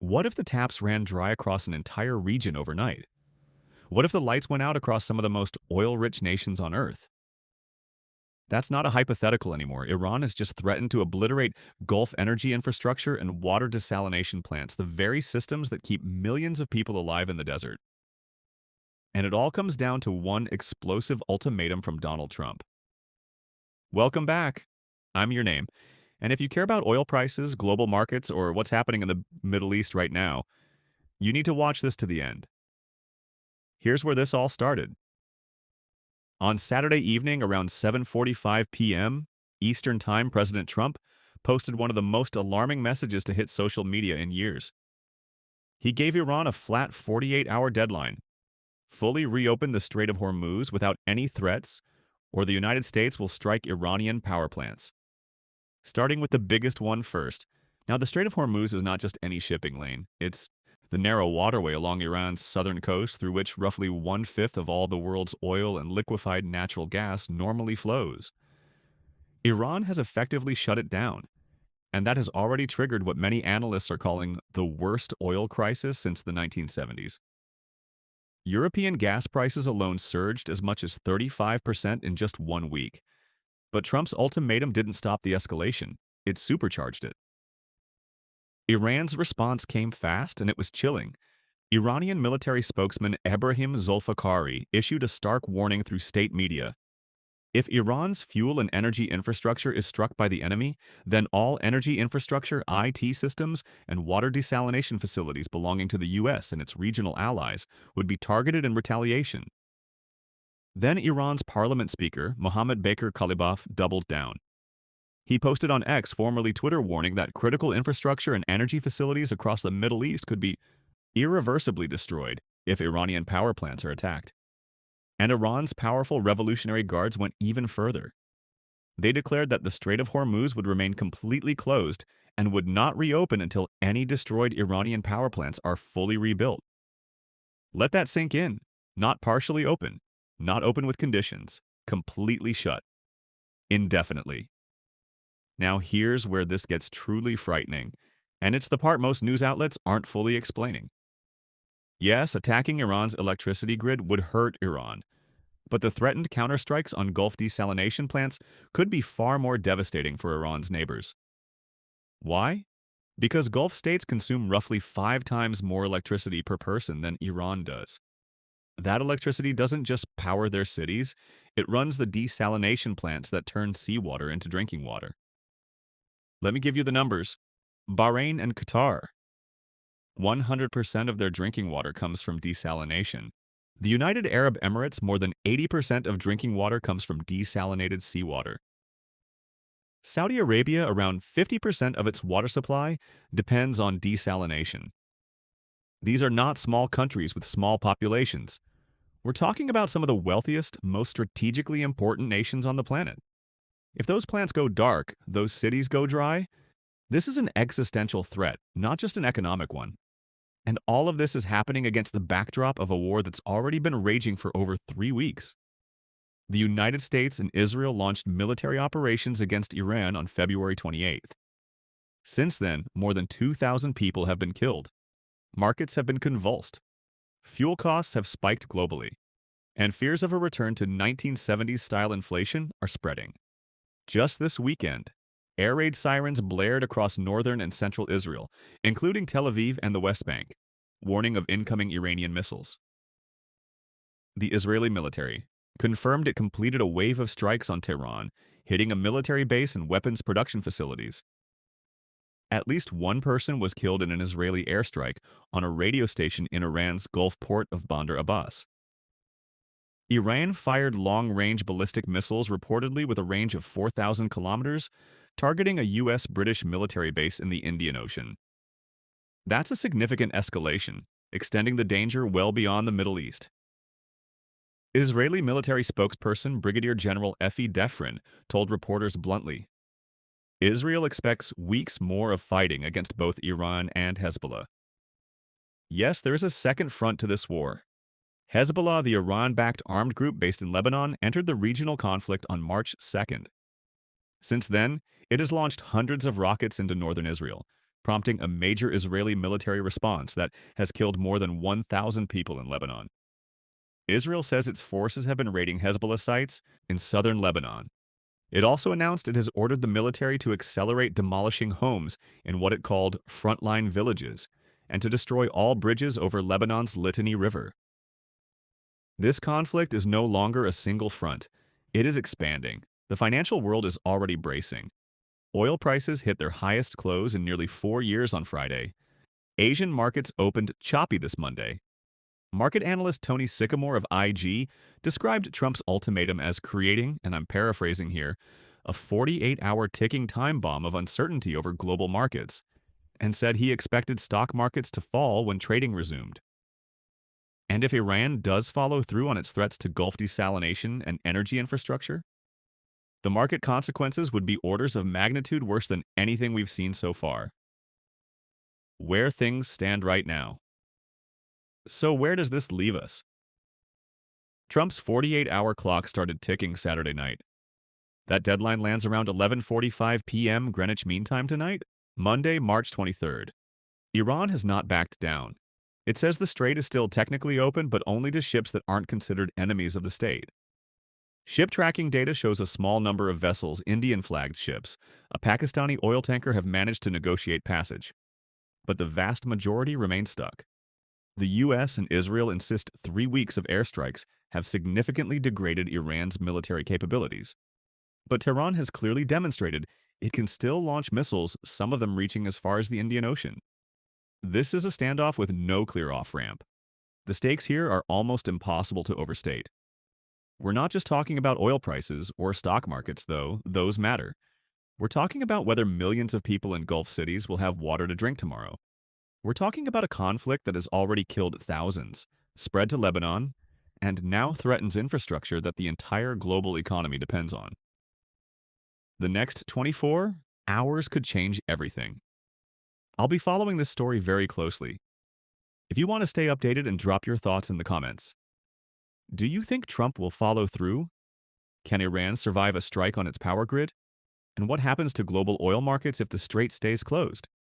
What if the taps ran dry across an entire region overnight? What if the lights went out across some of the most oil-rich nations on Earth? That's not a hypothetical anymore. Iran has just threatened to obliterate Gulf energy infrastructure and water desalination plants, the very systems that keep millions of people alive in the desert. And it all comes down to one explosive ultimatum from Donald Trump. Welcome back. I'm your name. And if you care about oil prices, global markets, or what's happening in the Middle East right now, you need to watch this to the end. Here's where this all started. On Saturday evening around 7:45 p.m. Eastern Time, President Trump posted one of the most alarming messages to hit social media in years. He gave Iran a flat 48-hour deadline: fully reopen the Strait of Hormuz without any threats, or the United States will strike Iranian power plants. Starting with the biggest one first. Now, the Strait of Hormuz is not just any shipping lane. It's the narrow waterway along Iran's southern coast through which roughly one-fifth of all the world's oil and liquefied natural gas normally flows. Iran has effectively shut it down, and that has already triggered what many analysts are calling the worst oil crisis since the 1970s. European gas prices alone surged as much as 35% in just 1 week. But Trump's ultimatum didn't stop the escalation. It supercharged it. Iran's response came fast, and it was chilling. Iranian military spokesman Ebrahim Zolfakhari issued a stark warning through state media. If Iran's fuel and energy infrastructure is struck by the enemy, then all energy infrastructure, IT systems, and water desalination facilities belonging to the U.S. and its regional allies would be targeted in retaliation. Then Iran's parliament speaker, Mohammad Bakir Kalibaf, doubled down. He posted on X, formerly Twitter, warning that critical infrastructure and energy facilities across the Middle East could be irreversibly destroyed if Iranian power plants are attacked. And Iran's powerful Revolutionary Guards went even further. They declared that the Strait of Hormuz would remain completely closed and would not reopen until any destroyed Iranian power plants are fully rebuilt. Let that sink in. Not partially open, not open with conditions, completely shut. Indefinitely. Now here's where this gets truly frightening, and it's the part most news outlets aren't fully explaining. Yes, attacking Iran's electricity grid would hurt Iran, but the threatened counterstrikes on Gulf desalination plants could be far more devastating for Iran's neighbors. Why? Because Gulf states consume roughly 5 times more electricity per person than Iran does. That electricity doesn't just power their cities, it runs the desalination plants that turn seawater into drinking water. Let me give you the numbers. Bahrain and Qatar. 100% of their drinking water comes from desalination. The United Arab Emirates, more than 80% of drinking water comes from desalinated seawater. Saudi Arabia, around 50% of its water supply depends on desalination. These are not small countries with small populations. We're talking about some of the wealthiest, most strategically important nations on the planet. If those plants go dark, those cities go dry, this is an existential threat, not just an economic one. And all of this is happening against the backdrop of a war that's already been raging for over 3 weeks. The United States and Israel launched military operations against Iran on February 28th. Since then, more than 2,000 people have been killed. Markets have been convulsed. Fuel costs have spiked globally. And fears of a return to 1970s-style inflation are spreading. Just this weekend, air raid sirens blared across northern and central Israel, including Tel Aviv and the West Bank, warning of incoming Iranian missiles. The Israeli military confirmed it completed a wave of strikes on Tehran, hitting a military base and weapons production facilities. At least one person was killed in an Israeli airstrike on a radio station in Iran's Gulf port of Bandar Abbas. Iran fired long-range ballistic missiles reportedly with a range of 4,000 kilometers, targeting a U.S.-British military base in the Indian Ocean. That's a significant escalation, extending the danger well beyond the Middle East. Israeli military spokesperson Brigadier General Efi Defrin told reporters bluntly, Israel expects weeks more of fighting against both Iran and Hezbollah. Yes, there is a second front to this war. Hezbollah, the Iran-backed armed group based in Lebanon, entered the regional conflict on March 2nd. Since then, it has launched hundreds of rockets into northern Israel, prompting a major Israeli military response that has killed more than 1,000 people in Lebanon. Israel says its forces have been raiding Hezbollah sites in southern Lebanon. It also announced it has ordered the military to accelerate demolishing homes in what it called frontline villages and to destroy all bridges over Lebanon's Litani River. This conflict is no longer a single front. It is expanding. The financial world is already bracing. Oil prices hit their highest close in nearly 4 years on Friday. Asian markets opened choppy this Monday. Market analyst Tony Sycamore of IG described Trump's ultimatum as creating, and I'm paraphrasing here, a 48-hour ticking time bomb of uncertainty over global markets, and said he expected stock markets to fall when trading resumed. And if Iran does follow through on its threats to Gulf desalination and energy infrastructure, the market consequences would be orders of magnitude worse than anything we've seen so far. Where things stand right now. So where does this leave us? Trump's 48-hour clock started ticking Saturday night. That deadline lands around 11:45 p.m. Greenwich Mean Time tonight, Monday, March 23rd. Iran has not backed down. It says the strait is still technically open, but only to ships that aren't considered enemies of the state. Ship tracking data shows a small number of vessels, Indian-flagged ships, a Pakistani oil tanker have managed to negotiate passage. But the vast majority remain stuck. The U.S. and Israel insist 3 weeks of airstrikes have significantly degraded Iran's military capabilities. But Tehran has clearly demonstrated it can still launch missiles, some of them reaching as far as the Indian Ocean. This is a standoff with no clear off-ramp. The stakes here are almost impossible to overstate. We're not just talking about oil prices or stock markets, though those matter. We're talking about whether millions of people in Gulf cities will have water to drink tomorrow. We're talking about a conflict that has already killed thousands, spread to Lebanon, and now threatens infrastructure that the entire global economy depends on. The next 24 hours could change everything. I'll be following this story very closely. If you want to stay updated and drop your thoughts in the comments. Do you think Trump will follow through? Can Iran survive a strike on its power grid? And what happens to global oil markets if the strait stays closed?